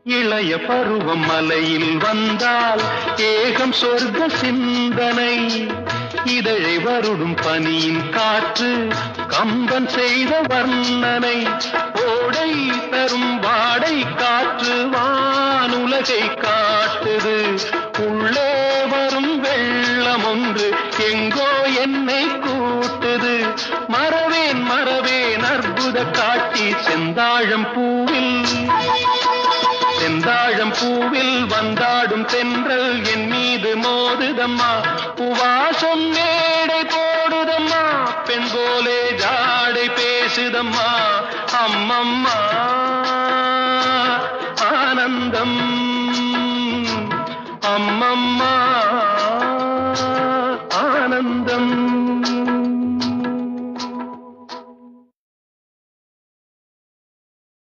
இளைய பருவம் மலையில் வந்தால் ஏகம் சொர்க்க சிந்தனை. இதழை வருடும் பனியின் காற்று கம்பன் செய்த வர்ணனை. ஓடை தரும் வாடை காற்று வானுலகை காட்டுது. உள்ளே வரும் வெள்ளம் ஒன்று எங்கோ என்னை கூட்டுது. மறவேன் மறவேன் அற்புத காட்சி செந்தாழம் பூவில் வந்தாடும் தென்றல் என் மீது மோதுதம்மா. உவாசம் மேடை போடுதம்மா, பெண் போலே ஜாடை பேசுதம்மா. அம்மம்மா